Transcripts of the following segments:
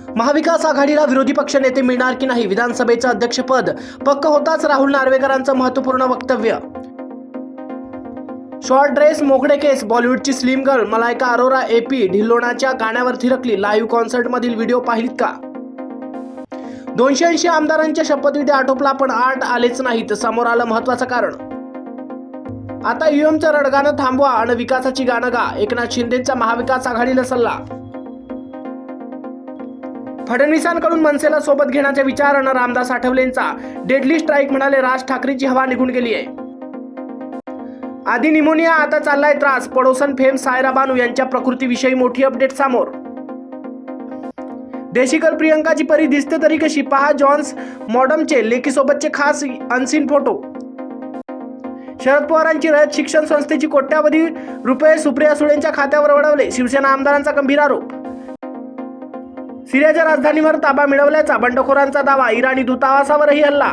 महाविकास आघाडीला विरोधी पक्ष नेते मिळणार की नाही, विधानसभेचं अध्यक्षपद पक्क होताच राहुल नार्वेकरांचं महत्त्वपूर्ण वक्तव्य. शॉर्ट ड्रेस मोकळे केस, बॉलिवूडची स्लिम गर्ल मलायका अरोरा एपी ढिल्लोनाच्या गाण्यावर थिरकली. लाईव्ह कॉन्सर्टमधील व्हिडिओ पाहिलीत का? 280 आमदारांच्या शपथविधी आटोपला, पण 8 आलेच नाहीत. समोर आलं महत्त्वाचं कारण. आता ईव्हीएमचं रडगाणं थांबवा आणि विकासाची गाणं गा, एकनाथ शिंदेंचा महाविकास आघाडीला सल्ला. फडणवीसांकडून मनसेला सोबत घेण्याचा विचार आणि रामदास आठवलेंचा डेडली स्ट्राईक, म्हणाले राज ठाकरेंची हवा निघून गेली आहे. आधी निमोनिया, आता चाललाय त्रास. पडोसन फेम सायरा बानू यांच्या प्रकृतीविषयी मोठी अपडेट समोर. देशीकर प्रियंकाची परी दिसते तरी कशी, पहा जॉन्स मॉडमचे लेकीसोबतचे खास अनसीन फोटो. शरद पवारांची रयत शिक्षण संस्थेची कोट्यावधी रुपये सुप्रिया सुळेंच्या खात्यावर वळवले, शिवसेना आमदारांचा गंभीर आरोप. सिरियाच्या राजधानीवर ताबा मिळवल्याचा बंडखोरांचा दावा, इराणी दूतावासावरही हल्ला.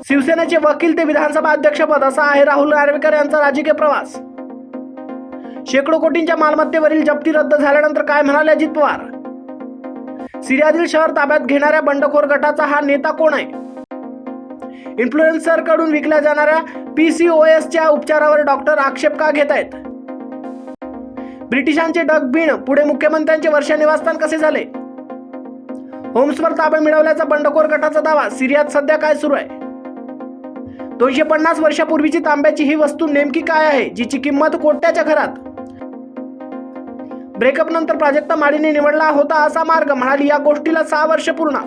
शिवसेनेचे वकील ते विधानसभा अध्यक्षपद, असा आहे राहुल नार्वेकर यांचा राजकीय प्रवास. शेकडो कोटींच्या मालमत्तेवरील जप्ती रद्द झाल्यानंतर काय म्हणाले अजित पवार? सिरियातील शहर ताब्यात घेणाऱ्या बंडखोर गटाचा हा नेता कोण आहे? इन्फ्लुएन्सरकडून विकल्या जाणाऱ्या PCOSच्या उपचारावर डॉक्टर आक्षेप का घेत आहेत? ब्रिटिशांचे डगबिण पुढे मुख्यमंत्र्यांचे वर्षा निवासस्थान कसे झाले? होम्सवर ताबा मिळवल्याचा बंडखोर गटाचा दावा, सिरियात सध्या काय सुरू आहे? 250 वर्षापूर्वीची तांब्याची ही वस्तू नेमकी काय आहे, जिची किंमत कोट्याच्या घरात? ब्रेकअप नंतर प्राजक्ता माळीने निवडला होता असा मार्ग, म्हणाली या गोष्टीला 6 वर्ष पूर्ण.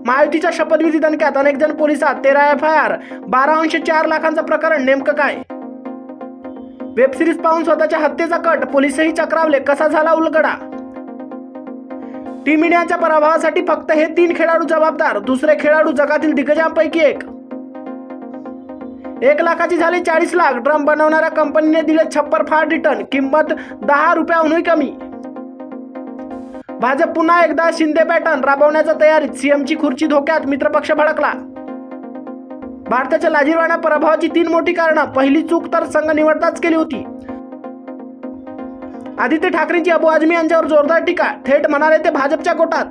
महायुतीच्या शपथविधी दणक्यात अनेक जण पोलिसात, 13 FIR, 12.4 लाखांचं प्रकरण, नेमकं काय? वेबसिरीज पाहून स्वतःच्या हत्येचा कट, पोलिसही चक्रावले, कसा झाला उलगडा? टीम इंडियाच्या पराभवासाठी फक्त हे 3 खेळाडू जबाबदार, दुसरे खेळाडू जगातील दिग्गजांपैकी एक. 1 लाखाची झाली 40 लाख, ड्रम बनवणाऱ्या कंपनीने दिले छप्पर फाड रिटर्न, किंमत 10 रुपयाहूनही कमी. भाजप पुन्हा एकदा शिंदे पॅटर्न राबवण्याच्या तयारीत, सीएमची खुर्ची धोक्यात, मित्रपक्ष भडकला. भारताच्या लाजिरवाण्या पराभवाची 3 मोठी कारणं, पहिली चूक तर संघ निवडताच केली होती. आदित्य ठाकरेंची अबू आझमी यांच्यावर जोरदार टीका, थेट म्हणाले ते भाजपच्या कोटात.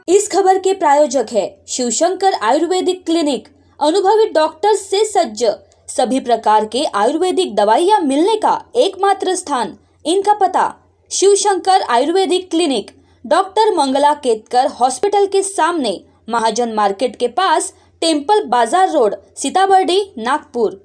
इस खबर के प्रायोजक है शिवशंकर आयुर्वेदिक क्लिनिक, अनुभवी डॉक्टर्स से सज्ज, सभी प्रकार के आयुर्वेदिक दवाइयाँ मिलने का एकमात्र स्थान. इनका पता शिवशंकर आयुर्वेदिक clinic, doctor Mangala Ketkar hospital के सामने, महाजन मार्केट के पास, टेम्पल बाजार रोड, सीताबर्डी, नागपुर.